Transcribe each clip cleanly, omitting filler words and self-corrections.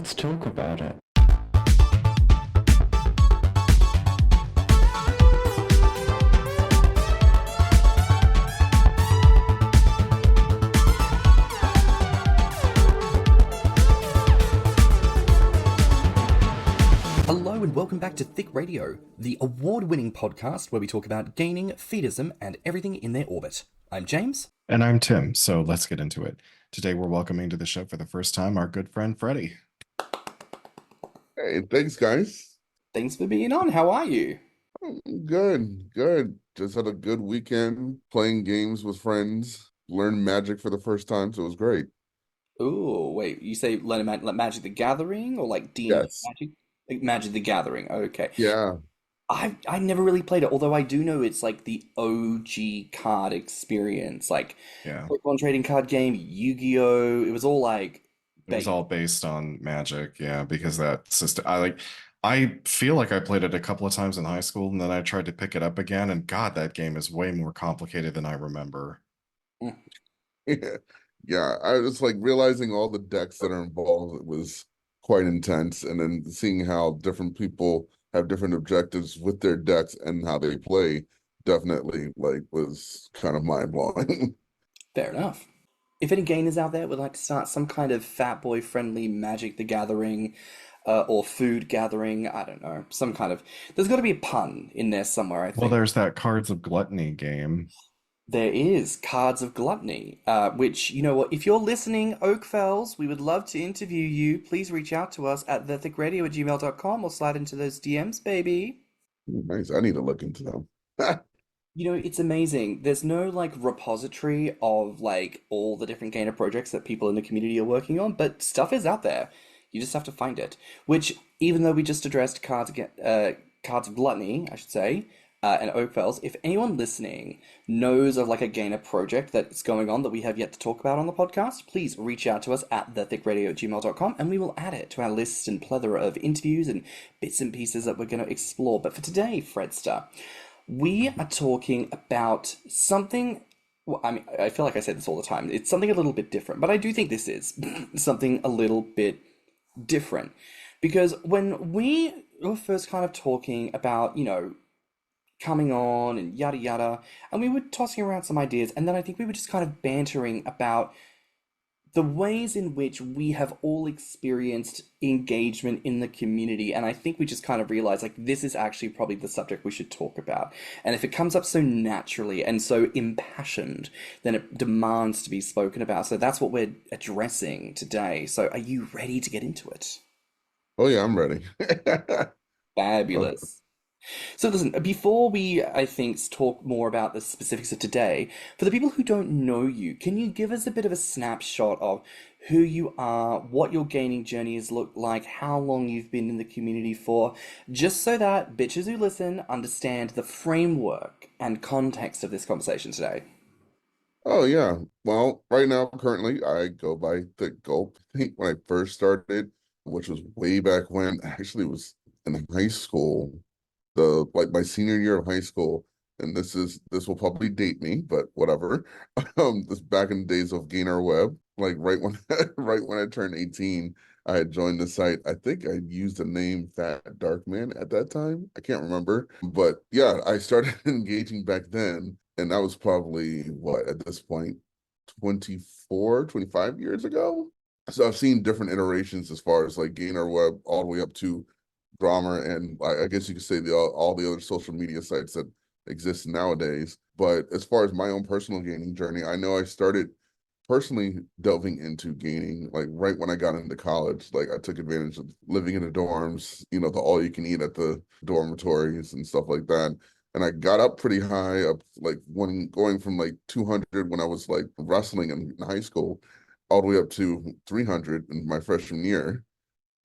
let's talk about it. Hello and welcome back to Thicc Radio, the award-winning podcast where we talk about gaining, fetishism, and everything in their orbit. I'm James. And I'm Tim, so let's get into it. Today we're welcoming to the show for the first time our good friend Freddy. Hey, thanks, guys. Thanks for being on. How are you? Good. Just had a good weekend playing games with friends, learned Magic for the first time, so it was great. Ooh, wait, you say learn like Magic the Gathering or like D&D Yes. Magic? Like Magic the Gathering, okay. Yeah. I never really played it, although I do know it's like the OG card experience, like Yeah, Pokemon trading card game, Yu-Gi-Oh! It was all like it was all based on Magic, yeah, because that system, I feel like I played it a couple of times in high school, and then I tried to pick it up again, and God, that game is way more complicated than I remember. Yeah. I was like realizing all the decks that are involved. It was quite intense, and then seeing how different people have different objectives with their decks and how they play definitely like was kind of mind-blowing. Fair enough. If any gamers out there would like to start some kind of fat boy friendly Magic the Gathering or food gathering, I don't know, some kind of. There's got to be a pun in there somewhere, I Well, think. there's that Cards of Gluttony game. There is Cards of Gluttony, which, you know what, if you're listening, Oakfells, we would love to interview you. Please reach out to us at thiccradio@gmail.com or slide into those DMs, baby. Nice. I need to look into them. You know, it's amazing. There's no like repository of like all the different Gainer projects that people in the community are working on, but stuff is out there. You just have to find it. Which, even though we just addressed Cards of Gluttony, I should say, and Oakfells, if anyone listening knows of like a Gainer project that's going on that we have yet to talk about on the podcast, please reach out to us at thiccradio@gmail.com and we will add it to our list and plethora of interviews and bits and pieces that we're going to explore. But for today, Fredster, we are talking about something. Well, I mean, I feel like I say this all the time. It's something a little bit different, but I do think this is something a little bit different because when we were first kind of talking about, coming on and yada yada, and we were tossing around some ideas, and then I think we were just kind of bantering about the ways in which we have all experienced engagement in the community. And I think we just kind of realized like this is actually probably the subject we should talk about. And if it comes up so naturally and so impassioned, then it demands to be spoken about. So that's what we're addressing today. So are you ready to get into it? Oh yeah, I'm ready. Fabulous. So listen, before we, I think, talk more about the specifics of today, for the people who don't know you, can you give us a bit of a snapshot of who you are, what your gaming journey has looked like, how long you've been in the community for, just so that bitches who listen understand the framework and context of this conversation today? Oh yeah. Well, right now, currently, I go by Thick Gulp. I think when I first started, which was way back when, I actually was in high school, my senior year of high school, and this will probably date me, but whatever. This back in the days of Gainer Web, like right when right when I turned 18, I had joined the site. I think I used the name Fat Dark Man at that time. I can't remember, but yeah, I started engaging back then, and that was probably what at this point 25 years ago. So I've seen different iterations as far as like Gainer Web all the way up to Grommr, and I guess you could say all the other social media sites that exist nowadays. But as far as my own personal gaming journey, I know I started personally delving into gaming like right when I got into college. Like I took advantage of living in the dorms, the all you can eat at the dormitories and stuff like that. And I got up pretty high up, like when going from like 200 when I was like wrestling in high school, all the way up to 300 in my freshman year.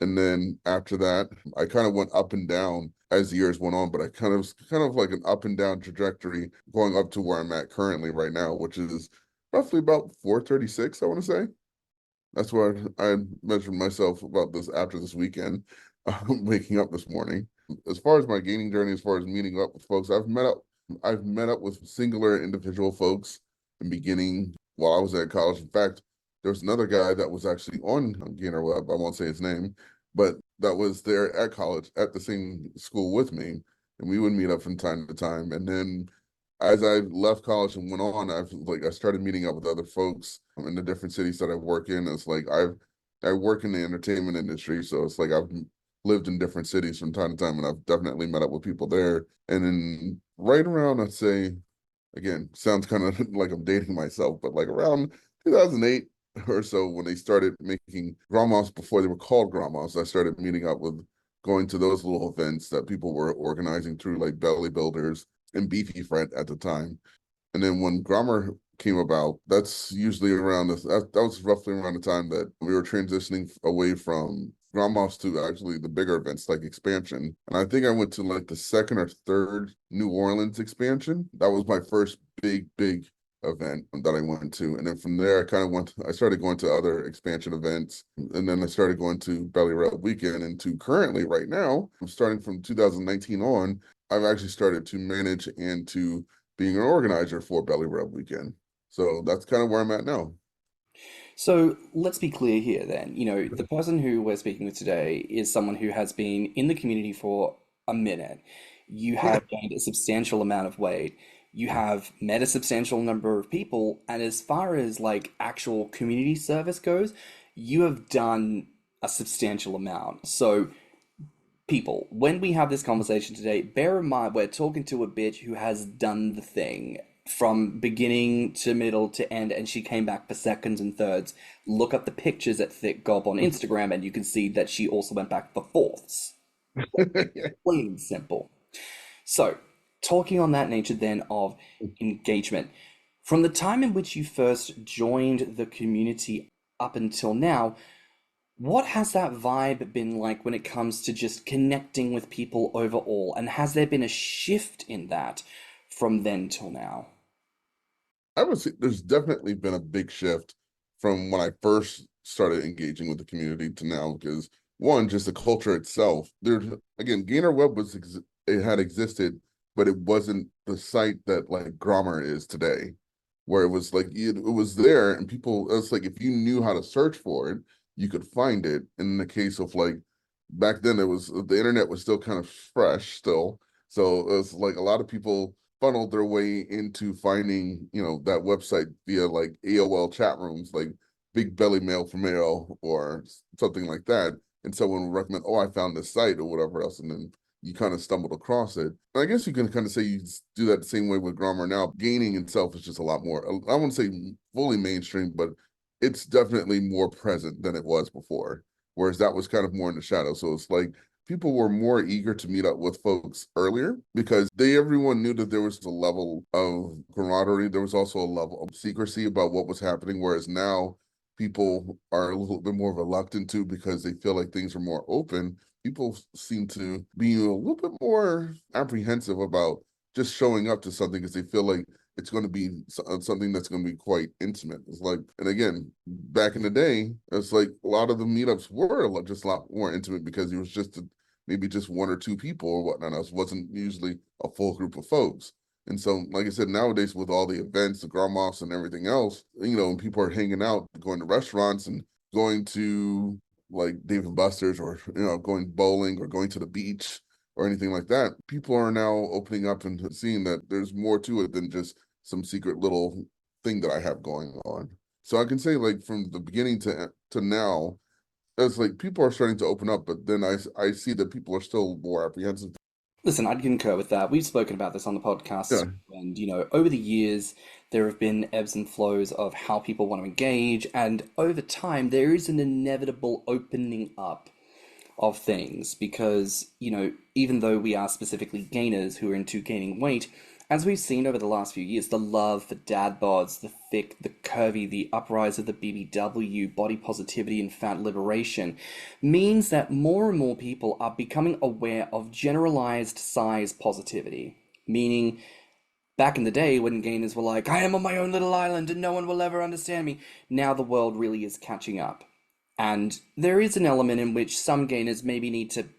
And then after that, I kind of went up and down as the years went on, but I kind of like an up and down trajectory going up to where I'm at currently right now, which is roughly about 436, I want to say. That's where I measured myself about this after this weekend, waking up this morning. As far as my gaming journey, as far as meeting up with folks, I've met up with singular individual folks in the beginning while I was at college. In fact, there was another guy that was actually on Gainer Web. I won't say his name, but that was there at college at the same school with me, and we would meet up from time to time. And then as I left college and went on, I started meeting up with other folks in the different cities that I work in. It's like I work in the entertainment industry, so it's like I've lived in different cities from time to time, and I've definitely met up with people there. And then right around, I'd say, again, sounds kind of like I'm dating myself, but like around 2008 or so, when they started making Grommr before they were called Grommr, I started meeting up with going to those little events that people were organizing through like Belly Builders and Beefy Friend at the time. And then when Grommr came about, that's usually around that was roughly around the time that we were transitioning away from Grommr to actually the bigger events like expansion. And I think I went to like the second or third New Orleans expansion. That was my first big event that I went to. And then from there, I started going to other expansion events. And then I started going to Belly Rep Weekend. And to currently, right now, I'm starting from 2019 on, I've actually started to manage and to being an organizer for Belly Rep Weekend. So that's kind of where I'm at now. So let's be clear here then. The person who we're speaking with today is someone who has been in the community for a minute. You have gained a substantial amount of weight. You have met a substantial number of people. And as far as like actual community service goes, you have done a substantial amount. So, people, when we have this conversation today, bear in mind we're talking to a bitch who has done the thing from beginning to middle to end, and she came back for seconds and thirds. Look up the pictures at Thicc Gulp on Instagram, and you can see that she also went back for fourths. Plain and simple. So, talking on that nature then of engagement, from the time in which you first joined the community up until now, what has that vibe been like when it comes to just connecting with people overall? And has there been a shift in that from then till now? I would say there's definitely been a big shift from when I first started engaging with the community to now, because one, just the culture itself. There's again, Gainer Web it had existed, but it wasn't the site that like Grommr is today, where it was like it was there and people. It's like if you knew how to search for it, you could find it. And in the case of like back then, it was the internet was still kind of fresh still, so it was like a lot of people funneled their way into finding, that website via like AOL chat rooms, like Big Belly Mail for Mail or something like that. And someone would recommend, oh, I found this site or whatever else. And then you kind of stumbled across it. And I guess you can kind of say you do that the same way with Grommr now. Gaining itself is just a lot more, I wouldn't say fully mainstream, but it's definitely more present than it was before. Whereas that was kind of more in the shadow. So it's like people were more eager to meet up with folks earlier because everyone knew that there was a level of camaraderie. There was also a level of secrecy about what was happening. Whereas now people are a little bit more reluctant to because they feel like things are more open. People seem to be a little bit more apprehensive about just showing up to something because they feel like it's going to be something that's going to be quite intimate. It's like, and again, back in the day, it's like a lot of the meetups were just a lot more intimate because it was just maybe just one or two people or whatnot. It wasn't usually a full group of folks. And so, like I said, nowadays with all the events, the Grommr and everything else, when people are hanging out, going to restaurants and going to like Dave and Buster's or, going bowling or going to the beach or anything like that, people are now opening up and seeing that there's more to it than just some secret little thing that I have going on. So I can say like from the beginning to now, it's like people are starting to open up, but then I see that people are still more apprehensive. Listen, I'd concur with that. We've spoken about this on the Yeah. podcast, and over the years, there have been ebbs and flows of how people want to engage, and over time, there is an inevitable opening up of things because, even though we are specifically gainers who are into gaining weight, as we've seen over the last few years, the love for dad bods, the thick, the curvy, the uprise of the BBW, body positivity, and fat liberation means that more and more people are becoming aware of generalized size positivity. Meaning, back in the day when gainers were like, I am on my own little island and no one will ever understand me, now the world really is catching up. And there is an element in which some gainers maybe need to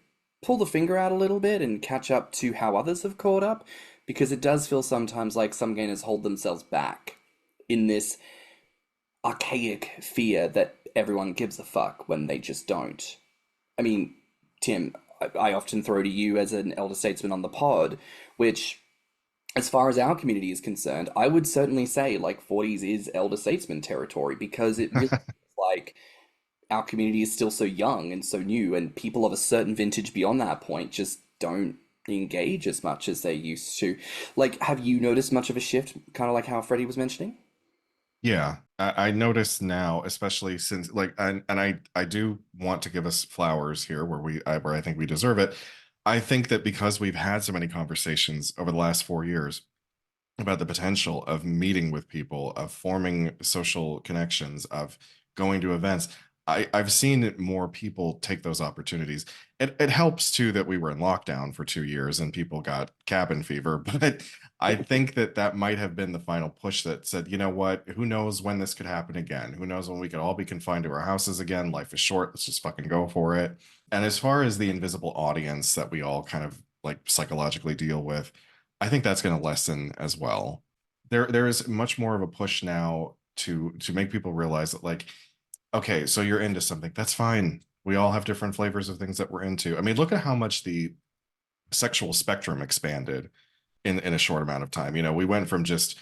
pull the finger out a little bit and catch up to how others have caught up, because it does feel sometimes like some gainers hold themselves back in this archaic fear that everyone gives a fuck when they just don't. I mean, Tim, I often throw to you as an elder statesman on the pod, which, as far as our community is concerned, I would certainly say like 40s is elder statesman territory because it really feels like our community is still so young and so new, and people of a certain vintage beyond that point just don't engage as much as they used to. Like, have you noticed much of a shift, kind of like how Freddie was mentioning? Yeah, I notice now, especially since like, and I do want to give us flowers here where I think we deserve it. I think that because we've had so many conversations over the last 4 years about the potential of meeting with people, of forming social connections, of going to events. I've seen more people take those opportunities. It helps too that we were in lockdown for 2 years and people got cabin fever, but I think that that might have been the final push that said, you know what, who knows when this could happen again? Who knows when we could all be confined to our houses again? Life is short. Let's just fucking go for it. And as far as the invisible audience that we all kind of like psychologically deal with, I think that's going to lessen as well. There is much more of a push now to make people realize that like, okay, so you're into something. That's fine. We all have different flavors of things that we're into. I mean, look at how much the sexual spectrum expanded in a short amount of time. You know, we went from just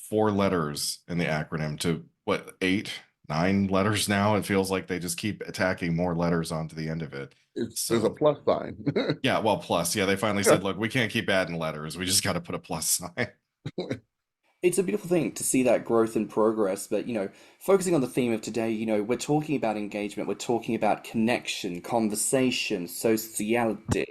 4 letters in the acronym to what, 8, 9 letters now. It feels like they just keep attacking more letters onto the end of it. There's a So plus sign. yeah, well, plus, yeah, they finally said, look, we can't keep adding letters. We just got to put a plus sign. It's a beautiful thing to see that growth and progress, but focusing on the theme of today, we're talking about engagement, we're talking about connection, conversation, sociality.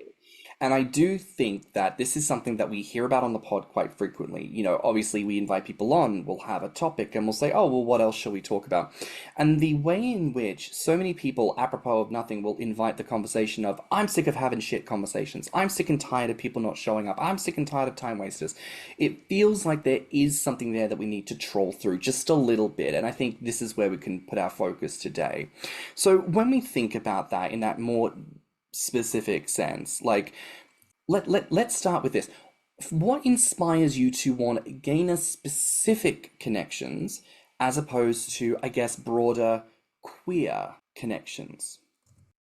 And I do think that this is something that we hear about on the pod quite frequently. Obviously we invite people on, we'll have a topic, and we'll say, oh, well, what else shall we talk about? And the way in which so many people, apropos of nothing, will invite the conversation of, I'm sick of having shit conversations. I'm sick and tired of people not showing up. I'm sick and tired of time wasters. It feels like there is something there that we need to troll through just a little bit. And I think this is where we can put our focus today. So when we think about that in that more specific sense, like, let's start with this. What inspires you to want to gain a specific connections as opposed to, I guess, broader queer connections?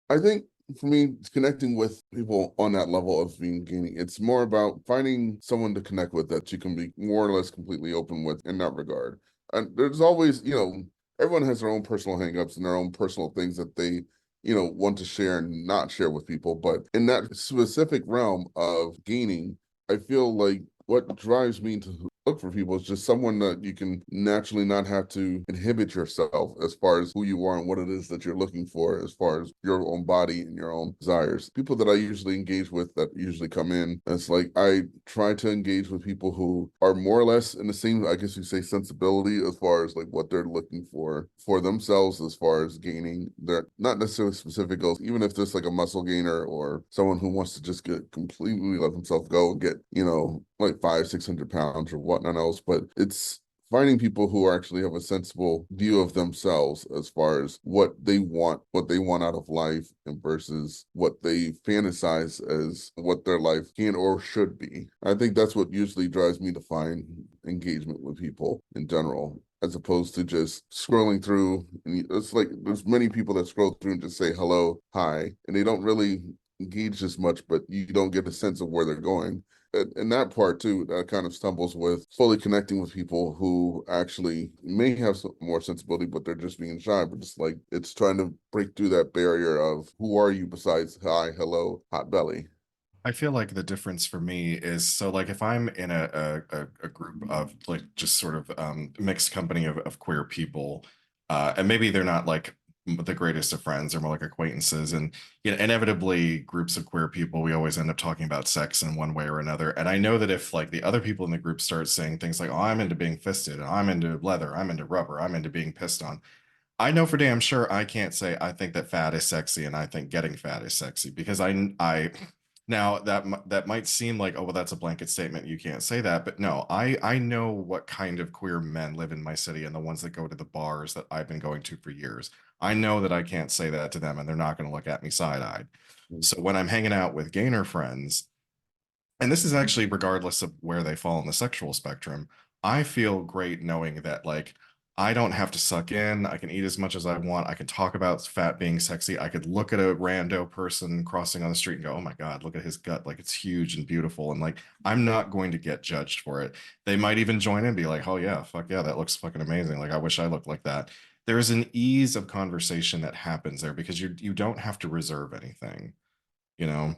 I think for me, it's connecting with people on that level of being gaining. It's more about finding someone to connect with that you can be more or less completely open with in that regard. And there's always, everyone has their own personal hangups and their own personal things that they, want to share and not share with people. But in that specific realm of gaining, I feel like what drives me to look for people is just someone that you can naturally not have to inhibit yourself as far as who you are and what it is that you're looking for as far as your own body and your own desires. People that I usually engage with that usually come in, it's like I try to engage with people who are more or less in the same, I guess you say, sensibility as far as like what they're looking for themselves as far as gaining. They're not necessarily specific goals, even if there's like a muscle gainer or someone who wants to just get completely let themselves go and get, like 500-600 pounds or whatnot else, but it's finding people who actually have a sensible view of themselves as far as what they want out of life and versus what they fantasize as what their life can or should be. I think that's what usually drives me to find engagement with people in general, as opposed to just scrolling through. And it's like there's many people that scroll through and just say hello, hi, and they don't really engage as much, but you don't get a sense of where they're going. And that part too, that kind of stumbles with fully connecting with people who actually may have some more sensibility, but they're just being shy. But just like it's trying to break through that barrier of who are you besides hi, hello, hot belly. I feel like the difference for me is so like if I'm in a group of like just sort of mixed company of queer people, and maybe they're not like the greatest of friends, they're more like acquaintances, and inevitably groups of queer people, we always end up talking about sex in one way or another. And I know that if like the other people in the group start saying things like, "Oh, I'm into being fisted, and I'm into leather, I'm into rubber, I'm into being pissed on," I know for damn sure I can't say I think that fat is sexy and I think getting fat is sexy because I now that might seem like, oh well, that's a blanket statement, you can't say that, but no, I know what kind of queer men live in my city and the ones that go to the bars that I've been going to for years. I know that I can't say that to them and they're not going to look at me side-eyed. So when I'm hanging out with gainer friends, and this is actually regardless of where they fall in the sexual spectrum, I feel great knowing that like I don't have to suck in. I can eat as much as I want. I can talk about fat being sexy. I could look at a rando person crossing on the street and go, oh my God, look at his gut. Like it's huge and beautiful. And like, I'm not going to get judged for it. They might even join in and be like, oh yeah, fuck yeah, that looks fucking amazing. Like I wish I looked like that. There is an ease of conversation that happens there because you don't have to reserve anything, you know?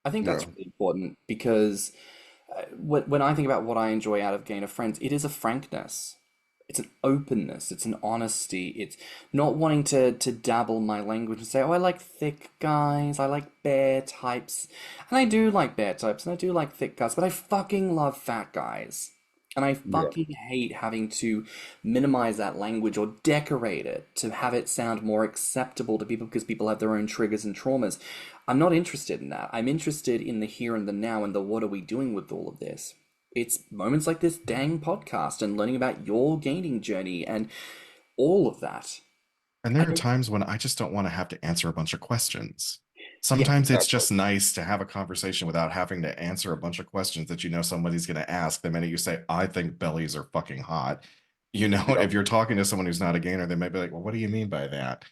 I think Yeah. that's really important because when I think about what I enjoy out of Gain of Friends, it is a frankness. It's an openness. It's an honesty. It's not wanting to dabble my language and say, oh, I like thick guys. I like bear types. And I do like bear types and I do like thick guys, but I fucking love fat guys. And I Yeah. fucking hate having to minimize that language or decorate it to have it sound more acceptable to people because people have their own triggers and traumas. I'm not interested in that. I'm interested in the here and the now and the what are we doing with all of this. It's moments like this dang podcast and learning about your gaining journey and all of that. And I there are don't, times when I just don't want to have to answer a bunch of questions. yeah, Sometimes it's Exactly. just nice to have a conversation without having to answer a bunch of questions that you know somebody's going to ask the minute you say, I think bellies are fucking hot. You know, Yeah. if you're talking to someone who's not a gainer, they might be like, well, what do you mean by that?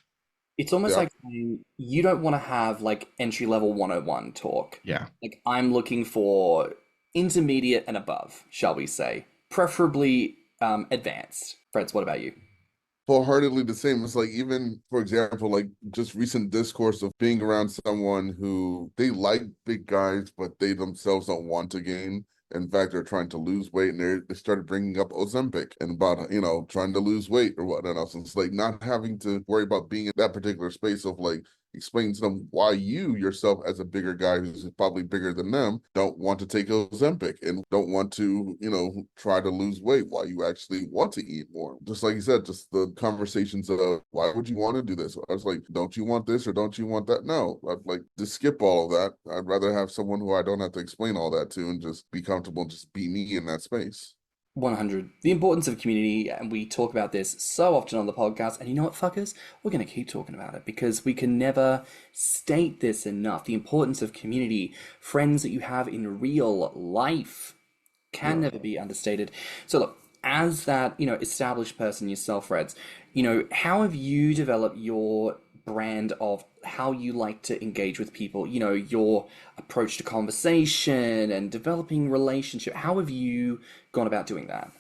it's almost Yeah. like saying you don't want to have like entry level 101 talk. Yeah. Like I'm looking for intermediate and above, shall we say, preferably advanced. Freds, what about you? Wholeheartedly the same. It's like even for example, like just recent discourse of being around someone who they like big guys, but they themselves don't want to gain. In fact, they're trying to lose weight, and they started bringing up Ozempic and about trying to lose weight or whatnot else. It's like not having to worry about being in that particular space of like explaining to them why you yourself as a bigger guy who's probably bigger than them don't want to take Ozempic and don't want to try to lose weight while you actually want to eat more. Just like you said, just the conversations of why would you want to do this? I was like, don't you want this or don't you want that? No, I'd like just skip all of that. I'd rather have someone who I don't have to explain all that to and just be comfortable, just be me in that space. 100. The importance of community, and we talk about this so often on the podcast. And you know what, fuckers? We're going to keep talking about it because we can never state this enough. The importance of community, friends that you have in real life, can Yeah. never be understated. So look, as that, established person yourself, Reds, how have you developed your brand of how you like to engage with people, your approach to conversation and developing relationship? How have you gone about doing that?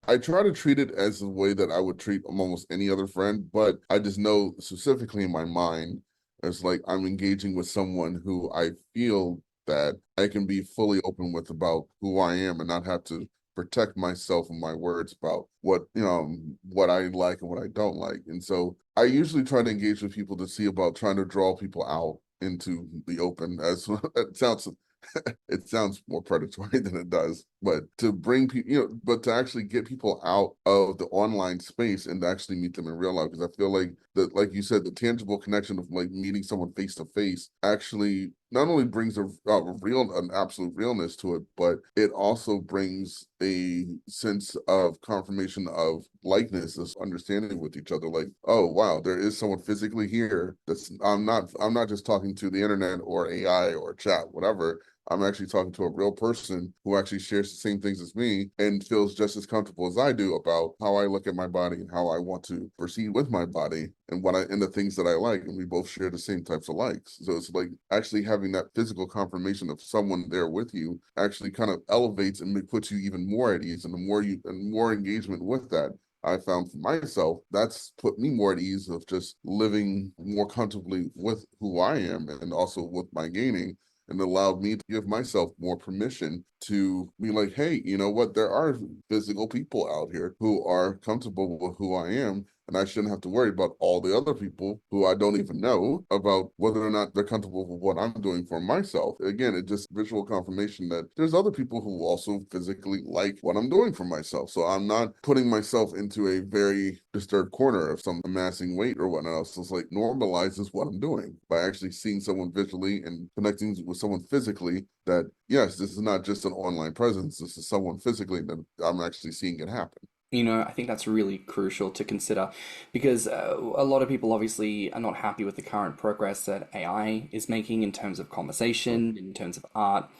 I try to treat it as the way that I would treat almost any other friend, but I just know specifically in my mind, it's like I'm engaging with someone who I feel that I can be fully open with about who I am and not have to protect myself and my words about what I like and what I don't like. And so I usually try to engage with people to see about trying to draw people out into the open as it sounds it sounds more predatory than it does, but to bring people, but to actually get people out of the online space and to actually meet them in real life. Because I feel like that, like you said, the tangible connection of like meeting someone face to face actually not only brings an absolute realness to it, but it also brings a sense of confirmation of likeness, this understanding with each other. Like, oh wow, there is someone physically here. That's I'm not just talking to the internet or AI or chat, whatever. I'm actually talking to a real person who actually shares the same things as me and feels just as comfortable as I do about how I look at my body and how I want to proceed with my body and the things that I like. And we both share the same types of likes. So it's like actually having that physical confirmation of someone there with you actually kind of elevates and puts you even more at ease. And the more more engagement with that, I found for myself, that's put me more at ease of just living more comfortably with who I am and also with my gaining, and allowed me to give myself more permission to be like, hey, you know what? There are physical people out here who are comfortable with who I am. And I shouldn't have to worry about all the other people who I don't even know about whether or not they're comfortable with what I'm doing for myself. Again, it just visual confirmation that there's other people who also physically like what I'm doing for myself. So I'm not putting myself into a very disturbed corner of some amassing weight or whatnot else. It's like normalizes what I'm doing by actually seeing someone visually and connecting with someone physically that, yes, this is not just an online presence. This is someone physically that I'm actually seeing it happen. I think that's really crucial to consider because a lot of people obviously are not happy with the current progress that AI is making in terms of conversation, in terms of art.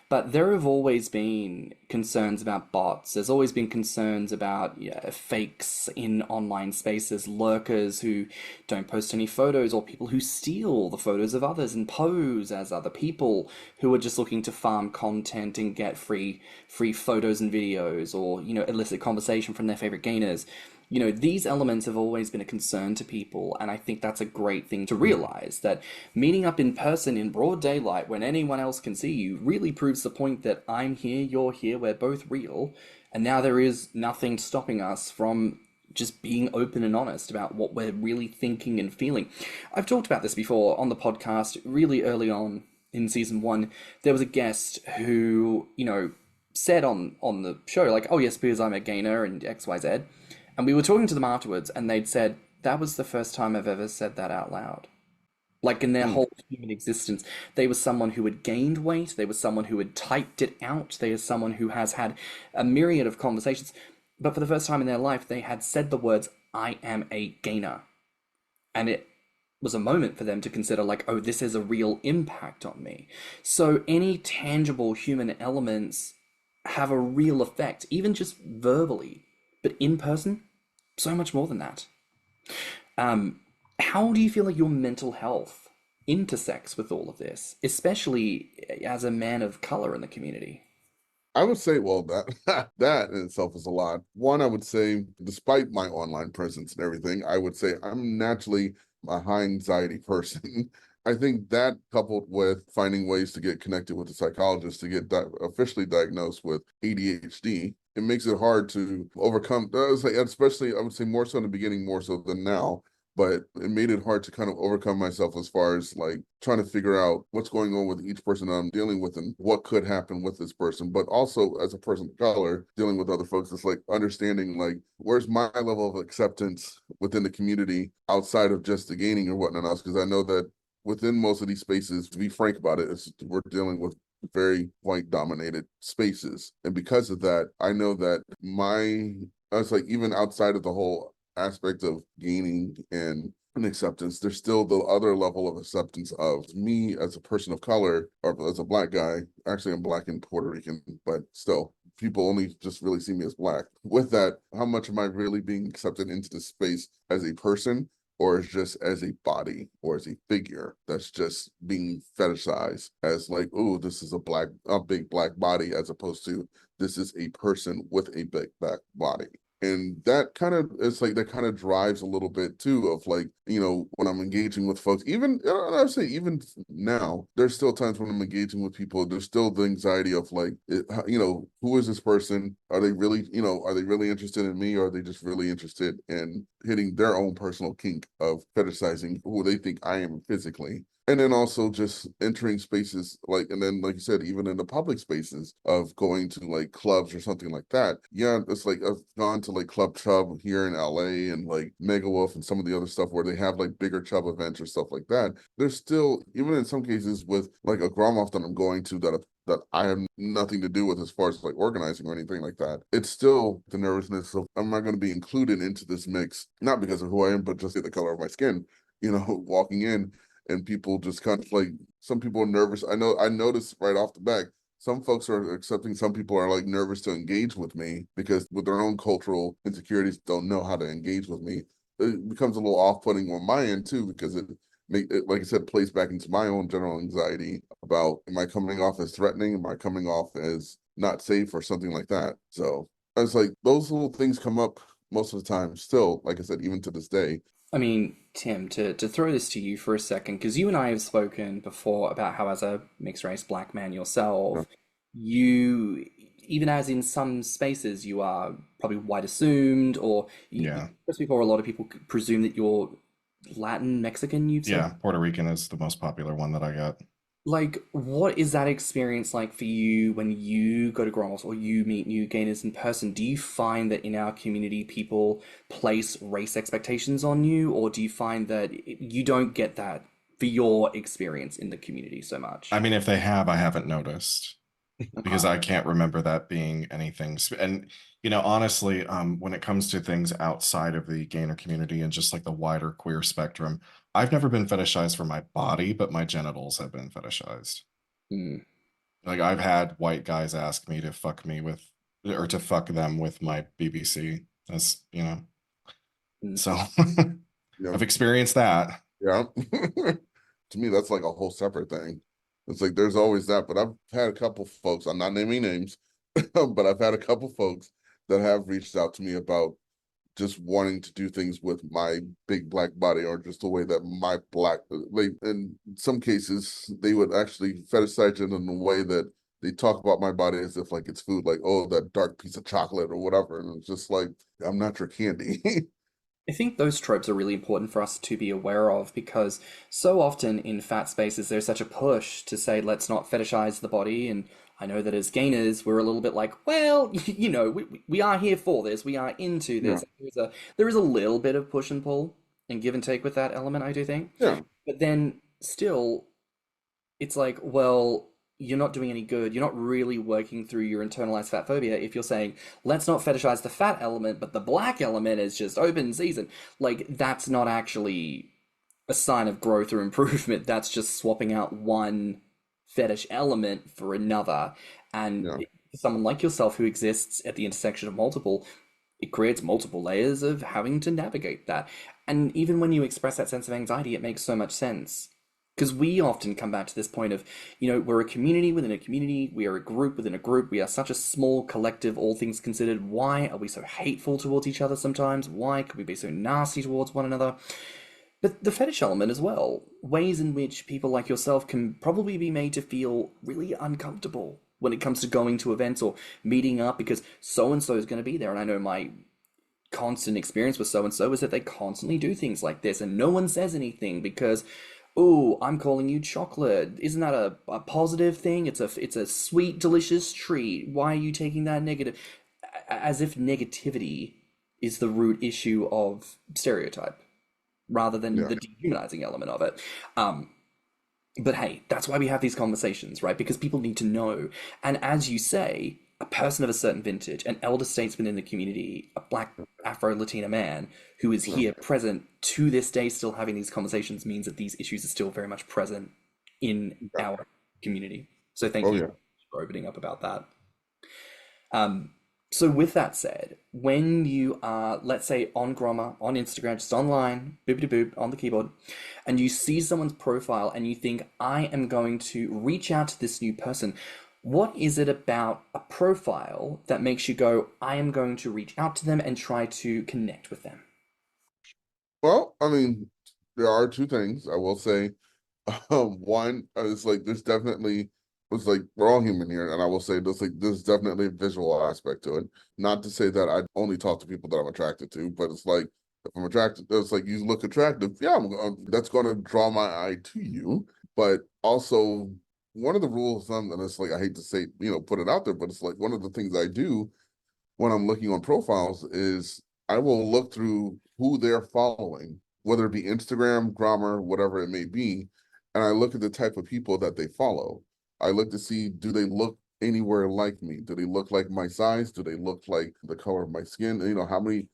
But there have always been concerns about bots. There's always been concerns about fakes in online spaces, lurkers who don't post any photos, or people who steal the photos of others and pose as other people who are just looking to farm content and get free photos and videos, or elicit conversation from their favorite gainers. These elements have always been a concern to people, and I think that's a great thing to realize, that meeting up in person in broad daylight when anyone else can see you really proves the point that I'm here, you're here, we're both real, and now there is nothing stopping us from just being open and honest about what we're really thinking and feeling. I've talked about this before on the podcast really early on in season 1. There was a guest who, said on the show, like, oh yes, because I'm a gainer and XYZ. And we were talking to them afterwards, and they'd said, that was the first time I've ever said that out loud. Like, in their whole human existence, they were someone who had gained weight, they were someone who had typed it out, they were someone who has had a myriad of conversations, but for the first time in their life, they had said the words, I am a gainer. And it was a moment for them to consider, like, oh, this is a real impact on me. So any tangible human elements have a real effect, even just verbally, but in person, so much more than that. How do you feel like your mental health intersects with all of this, especially as a man of color in the community? I would say, well, that that in itself is a lot. One, I would say, despite my online presence and everything, I would say I'm naturally a high anxiety person. I think that coupled with finding ways to get connected with a psychologist to get officially diagnosed with ADHD, it makes it hard to overcome. Especially, I would say more so in the beginning, more so than now. But it made it hard to kind of overcome myself as far as like trying to figure out what's going on with each person I'm dealing with and what could happen with this person. But also as a person of color dealing with other folks, it's like understanding like where's my level of acceptance within the community outside of just the gaining or whatnot else. Because I know that within most of these spaces, to be frank about it, we're dealing with very white dominated spaces. And because of that, I know that I was like, even outside of the whole aspect of gaining and acceptance, there's still the other level of acceptance of me as a person of color or as a black guy. Actually, I'm black and Puerto Rican, but still, people only just really see me as black. With that, how much am I really being accepted into the space as a person, or is just as a body or as a figure that's just being fetishized as like, oh, this is a big black body, as opposed to this is a person with a big black body. And that kind of drives a little bit too of like, when I'm engaging with folks, even I'd say even now, there's still times when I'm engaging with people, there's still the anxiety of like, who is this person? Are they really interested in me? Or are they just really interested in hitting their own personal kink of fetishizing who they think I am physically? And then also just entering spaces and then like you said, even in the public spaces of going to like clubs or something like that. Yeah, it's like I've gone to like Club Chub here in LA and like Mega Wolf and some of the other stuff where they have like bigger Chub events or stuff like that. There's still, even in some cases with like a Grommr that I'm going to that I have nothing to do with as far as like organizing or anything like that. It's still the nervousness of, am I going to be included into this mix? Not because of who I am, but just the color of my skin, walking in. And people just kind of like, some people are nervous. I noticed right off the back, some folks are accepting, some people are like nervous to engage with me because with their own cultural insecurities, don't know how to engage with me. It becomes a little off-putting on my end too, because it, like I said, plays back into my own general anxiety about, am I coming off as threatening? Am I coming off as not safe or something like that? So I was like, those little things come up most of the time still, like I said, even to this day. I mean, Tim, to throw this to you for a second, because you and I have spoken before about how, as a mixed race black man yourself, you, even as in some spaces, you are probably white assumed, or most people, or a lot of people presume that you're Latin, Mexican, you've said? Yeah, Puerto Rican is the most popular one that I got. Like, what is that experience like for you when you go to Grommr or you meet new gainers in person? Do you find that in our community people place race expectations on you, or do you find that you don't get that for your experience in the community so much? I mean, if they have, I haven't noticed because I can't remember that being anything. And Honestly, when it comes to things outside of the gainer community and just like the wider queer spectrum, I've never been fetishized for my body, but my genitals have been fetishized. Mm, Like I've had white guys ask me to fuck me with, or to fuck them with my BBC. That's, mm. so Yeah, I've experienced that. yeah. To me, that's like a whole separate thing. It's like there's always that, but I've had a couple folks, I'm not naming names, but I've had a couple folks that have reached out to me about just wanting to do things with my big black body, or just the way that my black, like in some cases they would actually fetishize it in a way that they talk about my body as if like it's food, like, oh, that dark piece of chocolate or whatever, and it's just like, I'm not your candy. I think those tropes are really important for us to be aware of because so often in fat spaces there's such a push to say let's not fetishize the body. And I know that as gainers we're a little bit like, well, we are here for this, we are into Yeah, this. There is a little bit of push and pull and give and take with that element, I do think. yeah, But then still, it's like, well, you're not doing any good. You're not really working through your internalized fat phobia if you're saying, let's not fetishize the fat element, but the black element is just open season. Like, that's not actually a sign of growth or improvement. That's just swapping out one fetish element for another. And yeah, for someone like yourself who exists at the intersection of multiple, it creates multiple layers of having to navigate that. And even when you express that sense of anxiety, it makes so much sense. Because we often come back to this point of, we're a community within a community, we are a group within a group, we are such a small collective, all things considered. Why are we so hateful towards each other sometimes? Why could we be so nasty towards one another? But the fetish element as well, ways in which people like yourself can probably be made to feel really uncomfortable when it comes to going to events or meeting up because so and so is going to be there. And I know my constant experience with so and so is that they constantly do things like this and no one says anything because, oh, I'm calling you chocolate. Isn't that a positive thing? It's a sweet, delicious treat. Why are you taking that negative? As if negativity is the root issue of stereotype rather than yeah. the dehumanizing element of it. But hey, that's why we have these conversations, right? Because people need to know. And as you say, a person of a certain vintage, an elder statesman in the community, a black Afro-Latina man who is Yeah. here present to this day still having these conversations means that these issues are still very much present in Yeah. our community. So thank Oh you yeah. for opening up about that. So with that said, when you are, let's say, on Grommr, on Instagram, just online, boop boop on the keyboard, and you see someone's profile and you think, I am going to reach out to this new person, what is it about a profile that makes you go, I am going to reach out to them and try to connect with them? Well, I mean, there are two things I will say. One is like there's definitely, it's like we're all human here, and I will say there's definitely a visual aspect to it. Not to say that I only talk to people that I'm attracted to, but it's like if I'm attracted, it's like you look attractive, yeah, that's going to draw my eye to you. But also, one of the rules of thumb, and it's like I hate to say, put it out there, but it's like one of the things I do when I'm looking on profiles is I will look through who they're following, whether it be Instagram, Grommr, whatever it may be, and I look at the type of people that they follow. I look to see, do they look anywhere like me? Do they look like my size? Do they look like the color of my skin? How many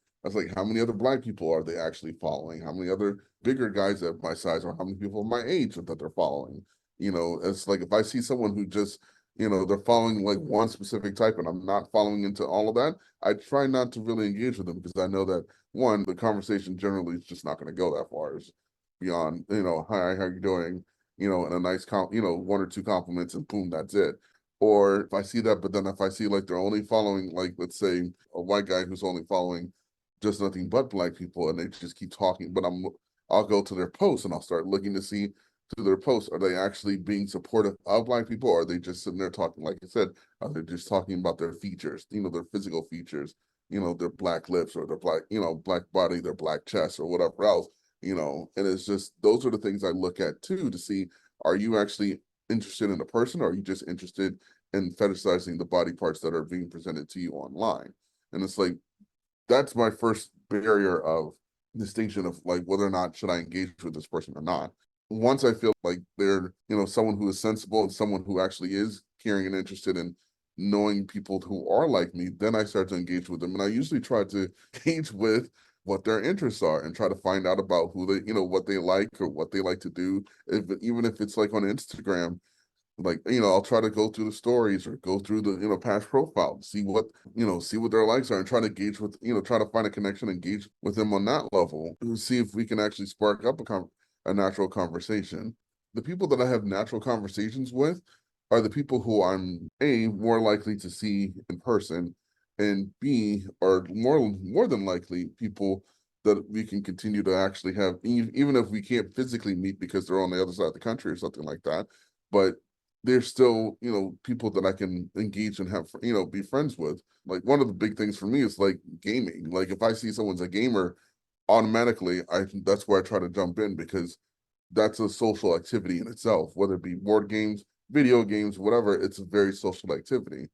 other black people are they actually following? How many other bigger guys of my size, or how many people of my age that they're following? It's like if I see someone who just they're following like one specific type and I'm not following into all of that, I try not to really engage with them because I know that one, the conversation generally is just not going to go that far. It's beyond, hi, how you doing? And a nice one or two compliments and boom, that's it. Or if I see that, but then if I see like they're only following, like, let's say a white guy who's only following just nothing but black people and they just keep talking, but I'll go to their posts and I'll start looking to see through their posts, are they actually being supportive of black people, or are they just sitting there talking, like I said, are they just talking about their features, their physical features, their black lips or their black, black body, their black chest or whatever else, and it's just, those are the things I look at too, to see, are you actually interested in the person, or are you just interested in fetishizing the body parts that are being presented to you online? And it's like, that's my first barrier of distinction of like whether or not should I engage with this person or not. Once I feel like they're, someone who is sensible and someone who actually is caring and interested in knowing people who are like me, then I start to engage with them. And I usually try to engage with what their interests are and try to find out about who they, what they like or what they like to do. Even if it's like on Instagram, like, I'll try to go through the stories or go through the, past profile, see what, see what their likes are and try to engage with, try to find a connection, engage with them on that level and see if we can actually spark up a natural conversation. The people that I have natural conversations with are the people who I'm A, more likely to see in person, and B, are more than likely people that we can continue to actually have, even if we can't physically meet because they're on the other side of the country or something like that. But they're still, people that I can engage and have, be friends with. Like one of the big things for me is like gaming. Like if I see someone's a gamer, automatically that's where I try to jump in because that's a social activity in itself, whether it be board games, video games, whatever, it's a very social activity.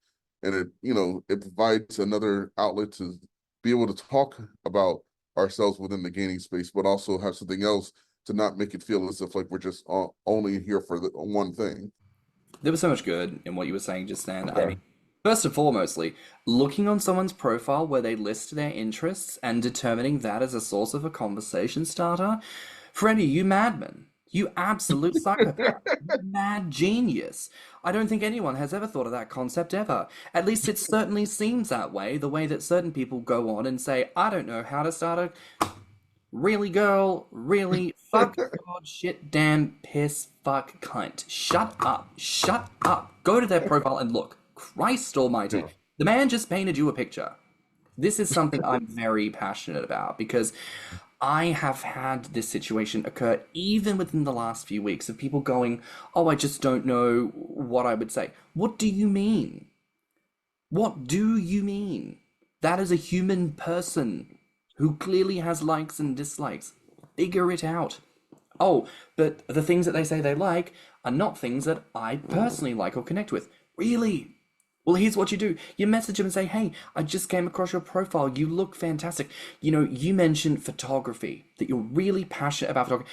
And it provides another outlet to be able to talk about ourselves within the gaming space, but also have something else to not make it feel as if like we're just only here for the one thing. There was so much good in what you were saying just then. I Yeah. mean, first and foremostly, looking on someone's profile where they list their interests and determining that as a source of a conversation starter. Freddy, you madman. You absolute psychopath. You mad genius. I don't think anyone has ever thought of that concept ever. At least it certainly seems that way that certain people go on and say, I don't know how to start a really, girl? Really? Fuck, God, shit, damn, piss, fuck, cunt. Shut up. Shut up. Go to their profile and look. Christ almighty. Yeah. The man just painted you a picture. This is something I'm very passionate about because I have had this situation occur even within the last few weeks of people going, oh, I just don't know what I would say. What do you mean? What do you mean? That is a human person who clearly has likes and dislikes. Figure it out. Oh, but the things that they say they like are not things that I personally like or connect with. Really? Well, here's what you do. You message them and say, hey, I just came across your profile. You look fantastic. You mentioned photography, that you're really passionate about photography.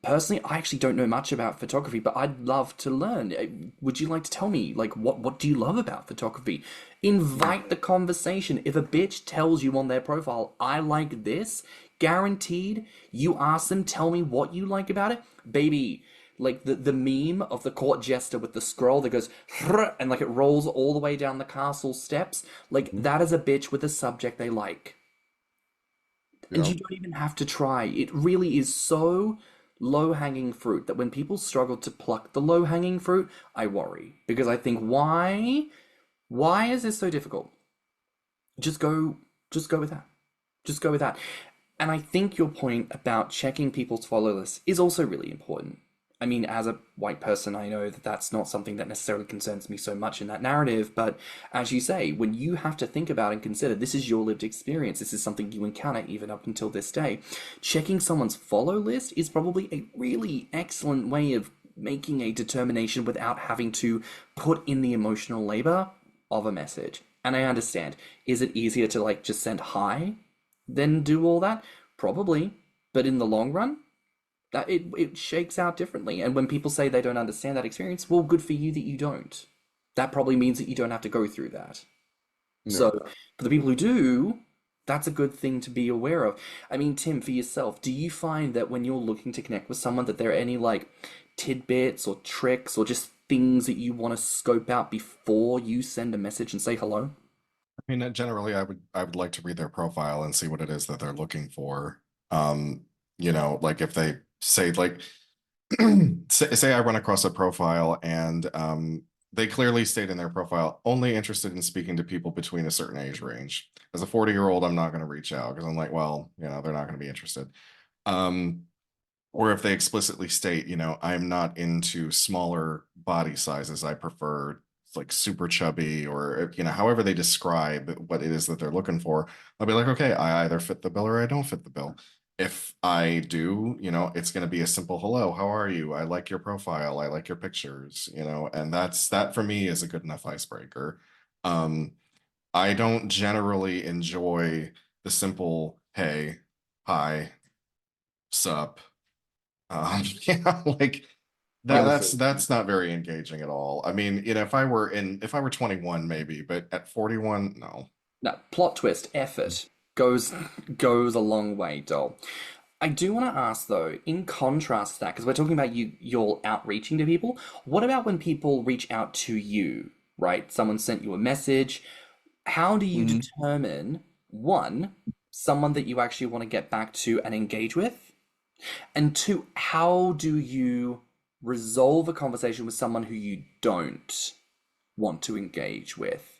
Personally, I actually don't know much about photography, but I'd love to learn. Would you like to tell me, like, what do you love about photography? Invite the conversation. If a bitch tells you on their profile, I like this, guaranteed, you ask them, tell me what you like about it. Baby, like the meme of the court jester with the scroll that goes and like it rolls all the way down the castle steps, like that is a bitch with a subject they like, and Yeah. you don't even have to try. It really is so low hanging fruit that when people struggle to pluck the low hanging fruit, I worry because I think why is this so difficult? Just go with that. Just go with that. And I think your point about checking people's follow lists is also really important. I mean, as a white person, I know that that's not something that necessarily concerns me so much in that narrative. But as you say, when you have to think about and consider this is your lived experience, this is something you encounter even up until this day, checking someone's follow list is probably a really excellent way of making a determination without having to put in the emotional labor of a message. And I understand. Is it easier to like just send hi than do all that? Probably. But in the long run, that it shakes out differently. And when people say they don't understand that experience, well, good for you that you don't. That probably means that you don't have to go through that. Yeah. So for the people who do, that's a good thing to be aware of. I mean, Tim, for yourself, do you find that when you're looking to connect with someone that there are any like tidbits or tricks or just things that you want to scope out before you send a message and say hello? I mean, generally, I would like to read their profile and see what it is that they're looking for. Like if they say like say I run across a profile and they clearly state in their profile only interested in speaking to people between a certain age range. As a 40-year-old, I'm not going to reach out because I'm like, well, they're not going to be interested. Um, or if they explicitly state, I'm not into smaller body sizes. I prefer like super chubby or, however they describe what it is that they're looking for. I'll be like, okay, I either fit the bill or I don't fit the bill. If I do, it's going to be a simple hello, how are you? I like your profile. I like your pictures, and that for me is a good enough icebreaker. Um, I don't generally enjoy the simple, hey, hi, sup. Um, like I That would that's say, that's not very engaging at all. I mean, if I were 21 maybe, but at 41, no. No, plot twist, effort goes a long way, doll. I do want to ask though, in contrast to that, because we're talking about you're outreaching to people. What about when people reach out to you, right? Someone sent you a message. How do you Mhm. determine one, someone that you actually want to get back to and engage with? And two, how do you resolve a conversation with someone who you don't want to engage with?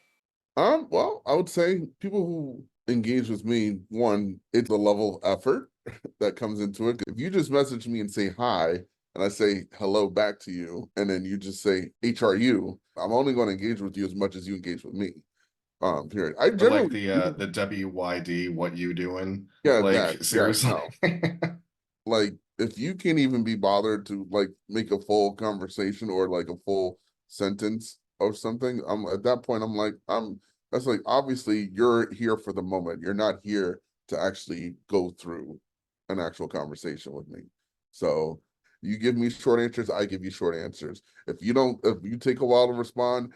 Well, I would say people who engage with me, one, it's a level of effort that comes into it. If you just message me and say hi, and I say hello back to you, and then you just say HRU, I'm only going to engage with you as much as you engage with me. Period. I Or like generally do, the WYD, what you doing? yeah, Like that, yeah, seriously. no. Like if you can't even be bothered to like make a full conversation or like a full sentence or something, I'm at that point I'm like, that's like obviously you're here for the moment. You're not here to actually go through an actual conversation with me. So you give me short answers, I give you short answers. If you take a while to respond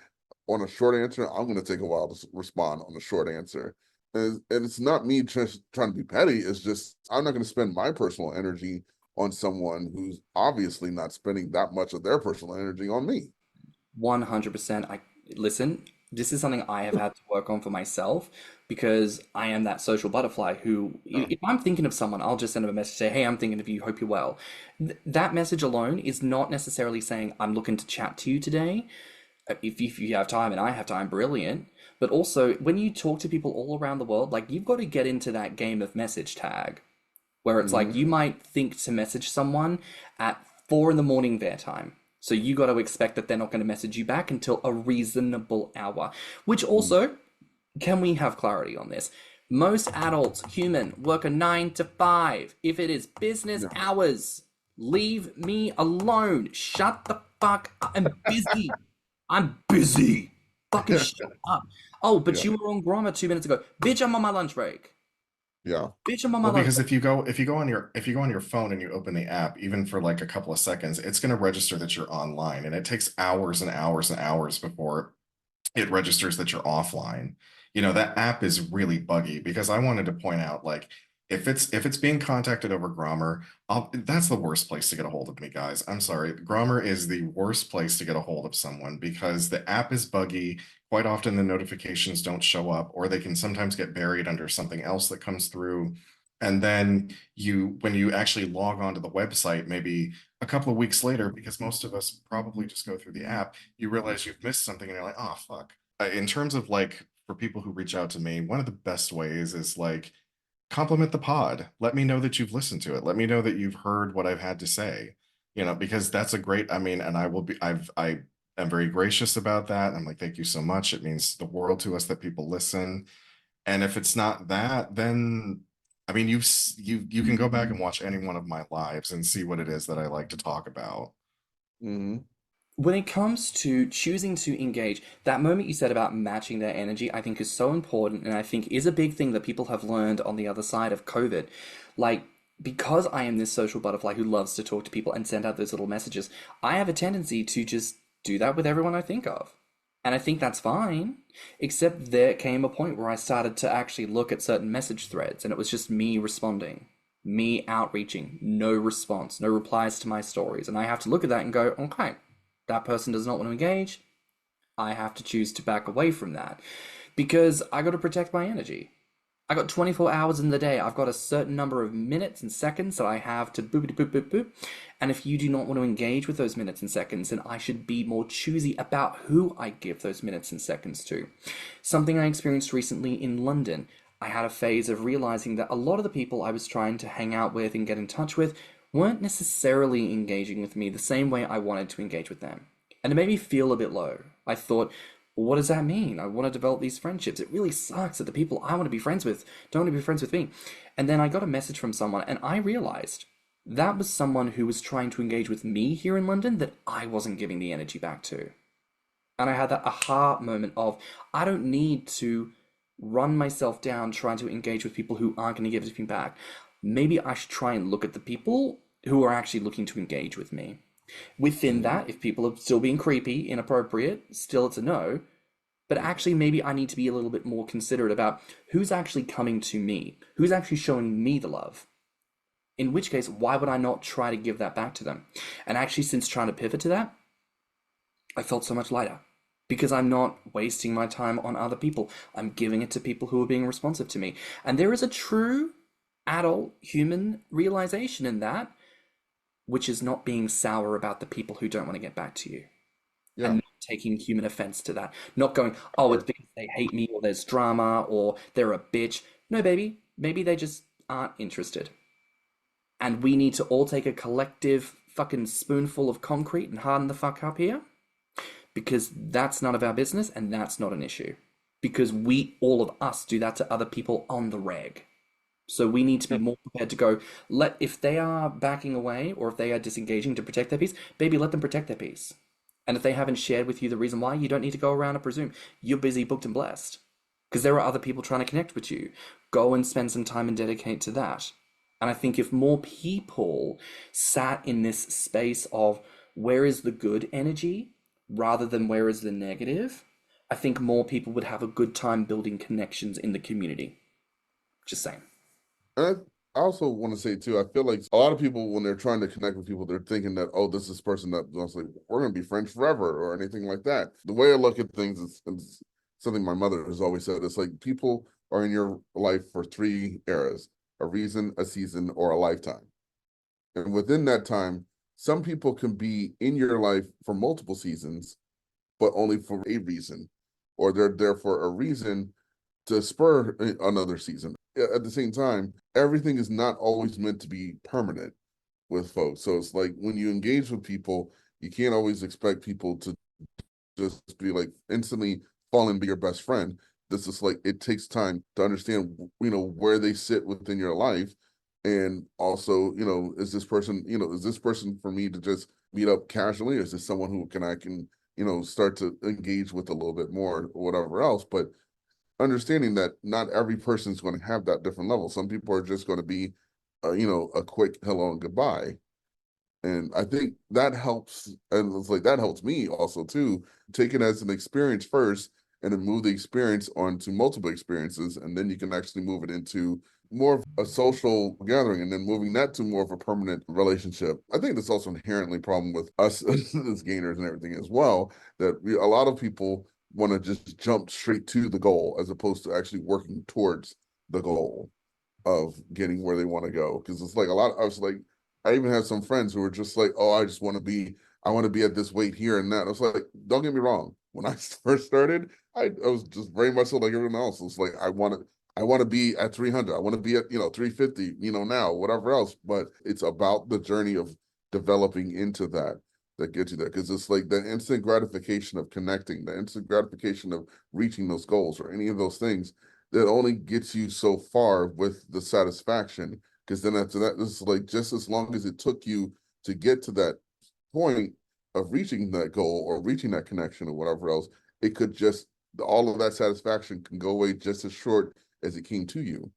on a short answer, I'm gonna take a while to respond on a short answer. And it's not me just trying to be petty. It's just I'm not going to spend my personal energy on someone who's obviously not spending that much of their personal energy on me. 100%. I listen, this is something I have had to work on for myself because I am that social butterfly who, Oh, if I'm thinking of someone, I'll just send them a message, say, hey, I'm thinking of you, hope you're well. That message alone is not necessarily saying, I'm looking to chat to you today. If you have time and I have time, brilliant. But also, when you talk to people all around the world, like you've got to get into that game of message tag where it's like mhm. you might think to message someone at 4 in the morning their time. So you got to expect that they're not going to message you back until a reasonable hour. Which also, can we have clarity on this? Most adults, human, work a 9 to 5. If it is business Yeah. hours, leave me alone. Shut the fuck up. I'm busy. I'm busy. Fucking shut up. Oh, but Yeah. you were on Grommr 2 minutes ago. Bitch, I'm on my lunch break. Yeah. Bitch, I'm on my Well, lunch because break. if you go on your phone and you open the app, even for like a couple of seconds, it's going to register that you're online, and it takes hours and hours and hours before it registers that you're offline. You know, that app is really buggy because I wanted to point out like if it's being contacted over Grommr, that's the worst place to get a hold of me, guys. I'm sorry. Grommr is the worst place to get a hold of someone because the app is buggy. Quite often the notifications don't show up, or they can sometimes get buried under something else that comes through. And then when you actually log onto the website, maybe a couple of weeks later, because most of us probably just go through the app, you realize you've missed something and you're like, oh, fuck. In terms of like, for people who reach out to me, one of the best ways is like, compliment the pod. Let me know that you've listened to it. Let me know that you've heard what I've had to say, because that's a great, I mean, and I am very gracious about that. I'm like, thank you so much. It means the world to us that people listen. And if it's not that, then I mean, you can go back and watch any one of my lives and see what it is that I like to talk about. Hmm. When it comes to choosing to engage, that moment you said about matching their energy, I think is so important and I think is a big thing that people have learned on the other side of COVID. Like, because I am this social butterfly who loves to talk to people and send out those little messages, I have a tendency to just do that with everyone I think of. And I think that's fine. Except there came a point where I started to actually look at certain message threads and it was just me responding, me outreaching, no response, no replies to my stories. And I have to look at that and go, okay, that person does not want to engage. I have to choose to back away from that because I got to protect my energy. I got 24 hours in the day. I've got a certain number of minutes and seconds that I have to boop boop boop boop. And if you do not want to engage with those minutes and seconds, then I should be more choosy about who I give those minutes and seconds to. Something I experienced recently in London. I had a phase of realizing that a lot of the people I was trying to hang out with and get in touch with weren't necessarily engaging with me the same way I wanted to engage with them. And it made me feel a bit low. I thought, well, what does that mean? I want to develop these friendships. It really sucks that the people I want to be friends with don't want to be friends with me. And then I got a message from someone, and I realized that was someone who was trying to engage with me here in London that I wasn't giving the energy back to. And I had that aha moment of, I don't need to run myself down trying to engage with people who aren't going to give it me back. Maybe I should try and look at the people who are actually looking to engage with me. Within that, if people are still being creepy, inappropriate, still it's a no. But actually, maybe I need to be a little bit more considerate about who's actually coming to me, who's actually showing me the love. In which case, why would I not try to give that back to them? And actually, since trying to pivot to that, I felt so much lighter because I'm not wasting my time on other people. I'm giving it to people who are being responsive to me. And there is a true adult human realization in that, which is not being sour about the people who don't want to get back to you. Yeah. And not taking human offense to that. Not going, oh, it's because they hate me or there's drama or they're a bitch. No, baby. Maybe they just aren't interested. And we need to all take a collective fucking spoonful of concrete and harden the fuck up here. Because that's none of our business and that's not an issue. Because all of us, do that to other people on the reg. So we need to be more prepared to go, if they are backing away or if they are disengaging to protect their peace, baby, let them protect their peace. And if they haven't shared with you the reason why, you don't need to go around and presume. You're busy, booked, and blessed. Because there are other people trying to connect with you. Go and spend some time and dedicate to that. And I think if more people sat in this space of where is the good energy rather than where is the negative, I think more people would have a good time building connections in the community. Just saying. And I also want to say too, I feel like a lot of people, when they're trying to connect with people, they're thinking that, oh, this is person that wants like, we're going to be friends forever or anything like that. The way I look at things is something my mother has always said. It's like people are in your life for 3 eras: a reason, a season, or a lifetime. And within that time, some people can be in your life for multiple seasons, but only for a reason, or they're there for a reason to spur another season. At the same time, everything is not always meant to be permanent with folks. So it's like when you engage with people, you can't always expect people to just be like instantly fall and be your best friend. This is like, it takes time to understand, where they sit within your life. And also, is this person for me to just meet up casually? Or is this someone who I can, start to engage with a little bit more or whatever else? But understanding that not every person is going to have that different level. Some people are just going to be, a quick hello and goodbye. And I think that helps. And it's like, that helps me also too. Take it as an experience first and then move the experience onto multiple experiences. And then you can actually move it into more of a social gathering and then moving that to more of a permanent relationship. I think that's also inherently a problem with us as gainers and everything as well, that a lot of people want to just jump straight to the goal as opposed to actually working towards the goal of getting where they want to go. Because it's like I even had some friends who were just like, oh, I want to be at this weight here and that. I was like, don't get me wrong. When I first started, I was just very much so like everyone else. It's like, I want to be at 300. I want to be at, 350, now, whatever else. But it's about the journey of developing into that gets you there. Because it's like the instant gratification of connecting, the instant gratification of reaching those goals or any of those things that only gets you so far with the satisfaction. Because then after that, this is like, just as long as it took you to get to that point of reaching that goal or reaching that connection or whatever else, it could just, all of that satisfaction can go away just as short as it came to you.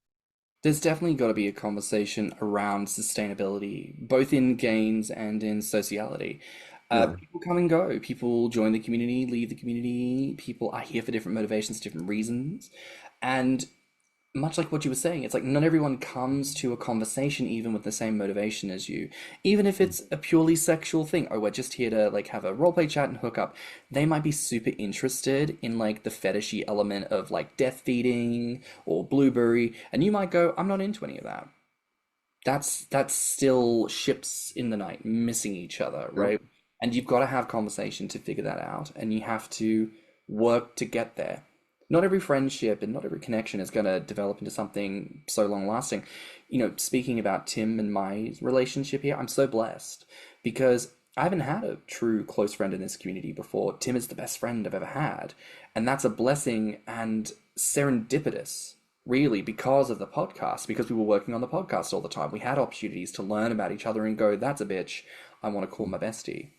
There's definitely got to be a conversation around sustainability, both in gains and in sociality. Yeah. People come and go. People join the community, leave the community. People are here for different motivations, different reasons. And much like what you were saying, it's like not everyone comes to a conversation even with the same motivation as you. Even if it's a purely sexual thing, oh, we're just here to like have a roleplay chat and hook up. They might be super interested in like the fetishy element of like death feeding or blueberry, and you might go, I'm not into any of that. That's still ships in the night missing each other, Yep. right? And you've got to have conversation to figure that out, and you have to work to get there. Not every friendship and not every connection is going to develop into something so long lasting. Speaking about Tim and my relationship here, I'm so blessed because I haven't had a true close friend in this community before. Tim is the best friend I've ever had, and that's a blessing and serendipitous, really, because of the podcast, because we were working on the podcast all the time. We had opportunities to learn about each other and go, that's a bitch I want to call my bestie.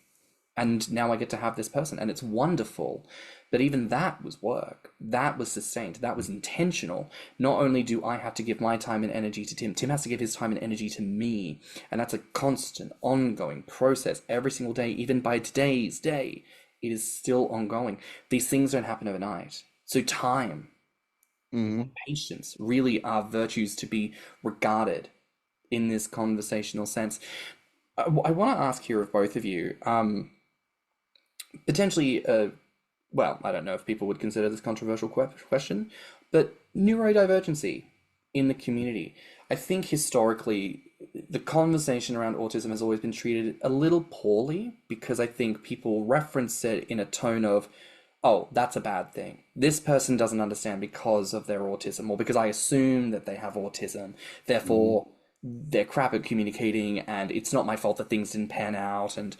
And now I get to have this person, and it's wonderful. But even that was work. That was sustained. That was intentional. Not only do I have to give my time and energy to Tim, Tim has to give his time and energy to me. And that's a constant, ongoing process every single day, even by today's day. It is still ongoing. These things don't happen overnight. So, time, Hmm. patience really are virtues to be regarded in this conversational sense. I want to ask here of both of you, potentially, well, I don't know if people would consider this controversial question, but neurodivergency in the community. I think historically, the conversation around autism has always been treated a little poorly because I think people reference it in a tone of, oh, that's a bad thing. This person doesn't understand because of their autism, or because I assume that they have autism. Hmm. Therefore, they're crap at communicating, and it's not my fault that things didn't pan out. And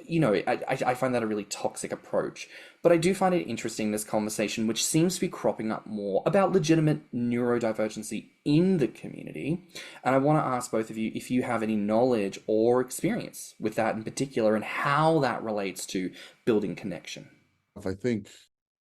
I find that a really toxic approach. But I do find it interesting, this conversation, which seems to be cropping up more about legitimate neurodivergency in the community. And I want to ask both of you if you have any knowledge or experience with that in particular and how that relates to building connection. I think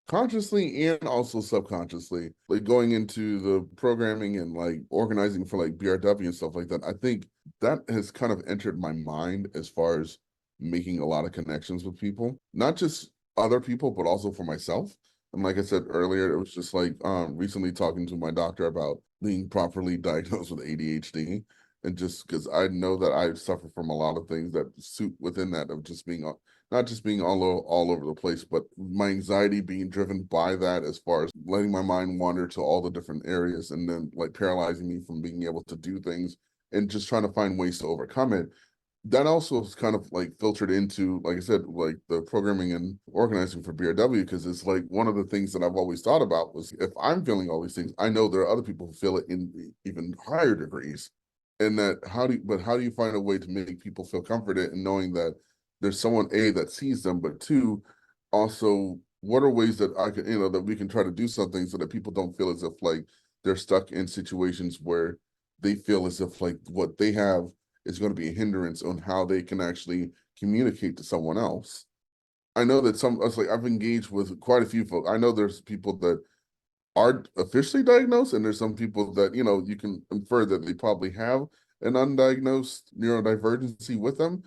consciously and also subconsciously, like going into the programming and like organizing for like BRW and stuff like that, I think that has kind of entered my mind as far as making a lot of connections with people, not just other people, but also for myself. And like I said earlier, it was just like recently talking to my doctor about being properly diagnosed with ADHD. And just because I know that I suffer from a lot of things that suit within that of just being not just being all over the place, but my anxiety being driven by that as far as letting my mind wander to all the different areas and then like paralyzing me from being able to do things and just trying to find ways to overcome it. That also is kind of like filtered into, like I said, like the programming and organizing for BRW, because it's like one of the things that I've always thought about was if I'm feeling all these things, I know there are other people who feel it in even higher degrees. And that how do you find a way to make people feel comforted and knowing that there's someone A that sees them, but two, also what are ways that I can, that we can try to do something so that people don't feel as if like they're stuck in situations where they feel as if like what they have is going to be a hindrance on how they can actually communicate to someone else. I know that it's like I've engaged with quite a few folks. I know there's people that are officially diagnosed, and there's some people that you can infer that they probably have an undiagnosed neurodivergency with them.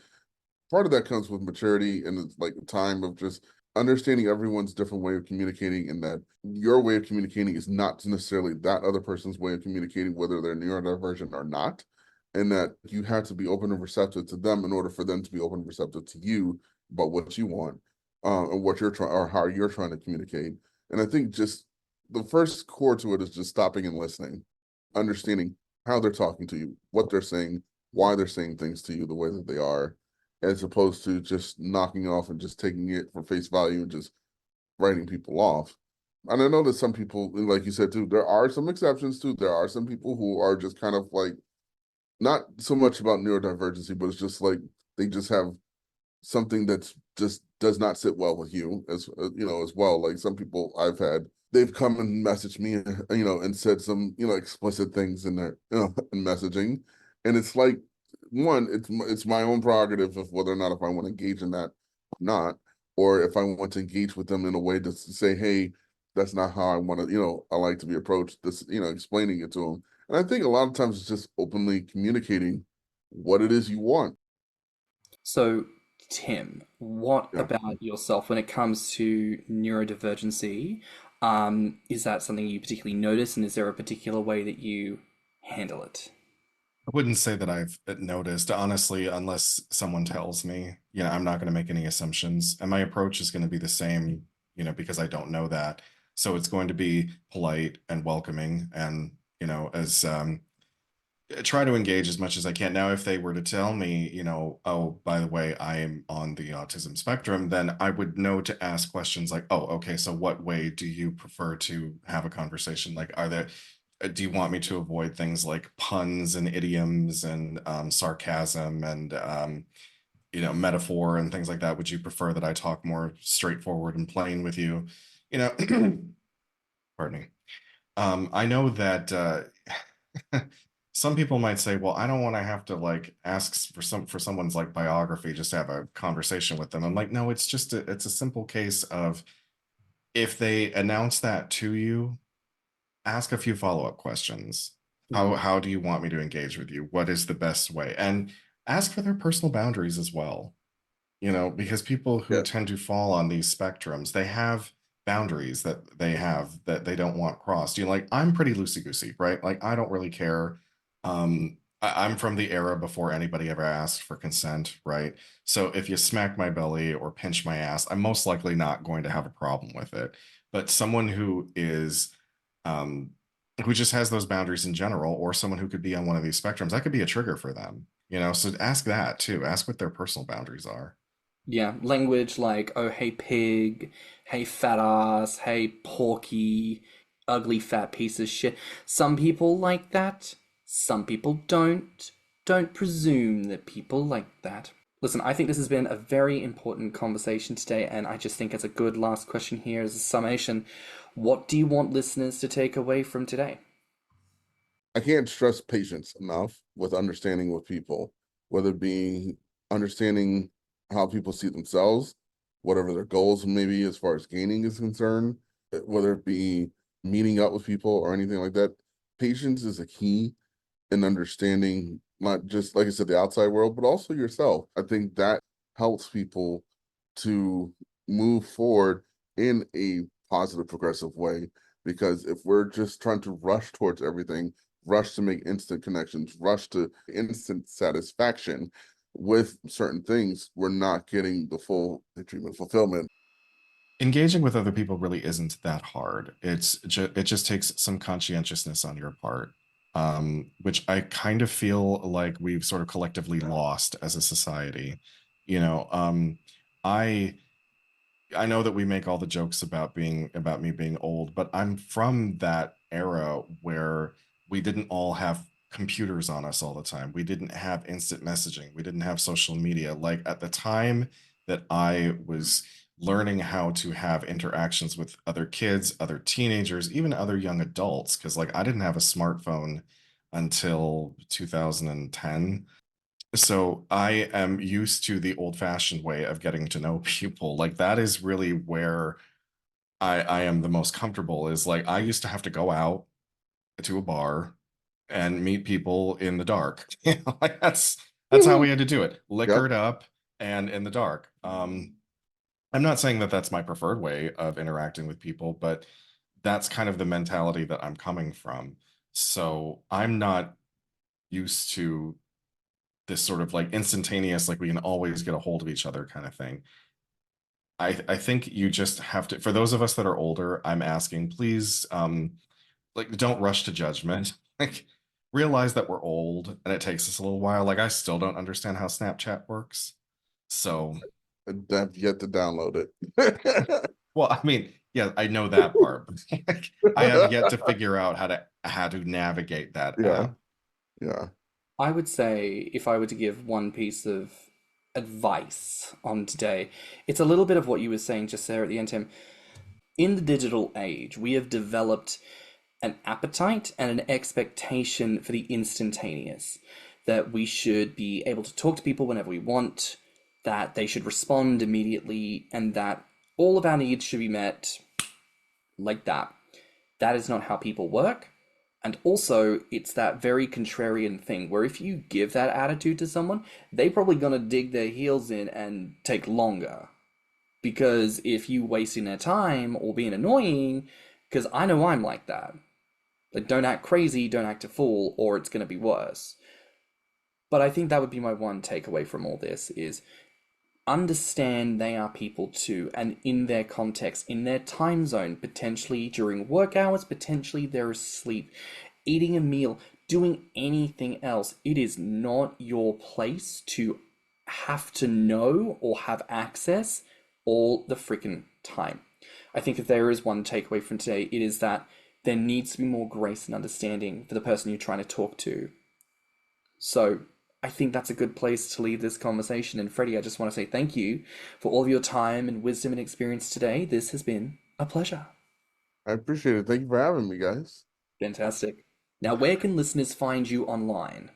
Part of that comes with maturity and it's like time of just understanding everyone's different way of communicating, and that your way of communicating is not necessarily that other person's way of communicating, whether they're neurodivergent or not, and that you have to be open and receptive to them in order for them to be open and receptive to you about what you want, and what you're trying or how you're trying to communicate. And I think just the first core to it is just stopping and listening, understanding how they're talking to you, what they're saying, why they're saying things to you the way that they are, as opposed to just knocking off and just taking it for face value and just writing people off. And I know that some people, like you said too, there are some exceptions too. There are some people who are just kind of like not so much about neurodivergency, but it's just like they just have something that's just does not sit well with you as well. Like some people I've had, they've come and messaged me, and said some, explicit things in their, in messaging. And it's like, one, it's my own prerogative of whether or not if I want to engage in that or not, or if I want to engage with them in a way to say, hey, that's not how I want to, I like to be approached, this, explaining it to them. And I think a lot of times it's just openly communicating what it is you want. So, Tim, what Yeah. about yourself when it comes to neurodivergency? Is that something you particularly notice, and is there a particular way that you handle it? I wouldn't say that I've noticed, honestly, unless someone tells me. I'm not going to make any assumptions. And my approach is going to be the same, because I don't know that. So it's going to be polite and welcoming and, as try to engage as much as I can. Now, if they were to tell me, oh, by the way, I am on the autism spectrum, then I would know to ask questions like, oh, okay, so what way do you prefer to have a conversation? Like, do you want me to avoid things like puns and idioms and sarcasm and metaphor and things like that? Would you prefer that I talk more straightforward and plain with you? You know, pardon me. I know that some people might say, well, I don't want to have to like ask for someone's like biography just to have a conversation with them. I'm like, no, it's a simple case of if they announce that to you, ask a few follow-up questions. Mhm. How do you want me to engage with you? What is the best way? And ask for their personal boundaries as well. Because people who Yeah. tend to fall on these spectrums, they have boundaries that they have that they don't want crossed. Like I'm pretty loosey-goosey, right? Like I don't really care. I'm from the era before anybody ever asked for consent, right? So if you smack my belly or pinch my ass, I'm most likely not going to have a problem with it. But someone um, who just has those boundaries in general, or someone who could be on one of these spectrums, that could be a trigger for them. So ask that too. Ask what their personal boundaries are. Yeah, language like, oh, hey pig, hey fat ass, hey porky, ugly fat piece of shit. Some people like that, some people don't. Don't presume that people like that. Listen, I think this has been a very important conversation today, and I just think as a good last question here as a summation, what do you want listeners to take away from today? I can't stress patience enough with understanding with people, whether it be understanding how people see themselves, whatever their goals may be as far as gaining is concerned, whether it be meeting up with people or anything like that. Patience is a key in understanding not just, like I said, the outside world, but also yourself. I think that helps people to move forward in a positive, progressive way. Because if we're just trying to rush towards everything, rush to make instant connections, rush to instant satisfaction with certain things, we're not getting the full treatment fulfillment. Engaging with other people really isn't that hard. It just takes some conscientiousness on your part, which I kind of feel like we've sort of collectively lost as a society. You know, I I know that we make all the jokes about me being old, but I'm from that era where we didn't all have computers on us all the time. We didn't have instant messaging. We didn't have social media. Like at the time that I was learning how to have interactions with other kids, other teenagers, even other young adults, because like I didn't have a smartphone until 2010. So I am used to the old-fashioned way of getting to know people. Like that is really where I am the most comfortable is like I used to have to go out to a bar and meet people in the dark. Like that's how we had to do it. Yep. Liquored up and in the dark. I'm not saying that that's my preferred way of interacting with people, but that's kind of the mentality that I'm coming from. So I'm not used to this sort of like instantaneous, like we can always get a hold of each other kind of thing. I think you just have to, for those of us that are older, I'm asking, please, like don't rush to judgment. Like realize that we're old and it takes us a little while. Like I still don't understand how Snapchat works. So, I've yet to download it. well, I mean, yeah, I know that part, but like, I have yet to figure out how to navigate that Yeah, app. yeah. I would say if I were to give one piece of advice on today, it's a little bit of what you were saying just there at the end, Tim. In the digital age, we have developed an appetite and an expectation for the instantaneous, that we should be able to talk to people whenever we want, that they should respond immediately, and that all of our needs should be met like that. That is not how people work. And also, it's that very contrarian thing where if you give that attitude to someone, they probably gonna dig their heels in and take longer. Because if you wasting their time or being annoying, because I know I'm like that. Like, don't act crazy, don't act a fool, or it's gonna be worse. But I think that would be my one takeaway from all this is understand they are people too, and in their context, in their time zone, potentially during work hours, potentially they're asleep, eating a meal, doing anything else. It is not your place to have to know or have access all the freaking time. I think if there is one takeaway from today, it is that there needs to be more grace and understanding for the person you're trying to talk to. So I think that's a good place to leave this conversation. And Freddie, I just want to say thank you for all of your time and wisdom and experience today. This has been a pleasure. I appreciate it. Thank you for having me, guys. Fantastic. Now, where can listeners find you online?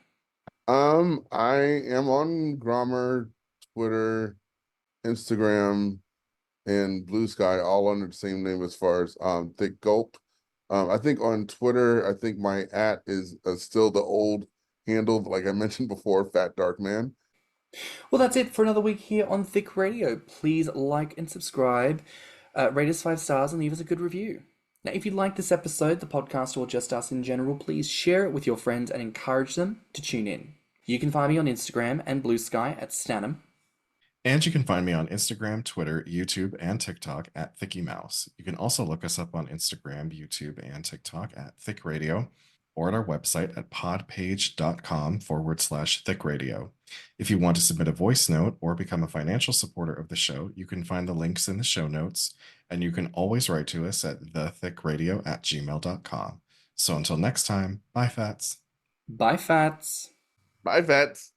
I am on Grommr, Twitter, Instagram, and BlueSky, all under the same name as far as Thick Gulp. I think on Twitter, I think my @ is still the old handle, like I mentioned before, Fat Dark Man. Well, that's it for another week here on Thicc Radio. Please like and subscribe, rate us 5 stars, and leave us a good review. Now, if you like this episode, the podcast, or just us in general, please share it with your friends and encourage them to tune in. You can find me on Instagram and BlueSky at stannnum. And you can find me on Instagram, Twitter, YouTube, and TikTok at ThiccyMouse. You can also look us up on Instagram, YouTube, and TikTok at Thicc Radio, or at our website at podpage.com/Thicc Radio. If you want to submit a voice note or become a financial supporter of the show, you can find the links in the show notes, and you can always write to us at thethiccradio@gmail.com. So until next time, bye, Fats. Bye, Fats. Bye, Fats.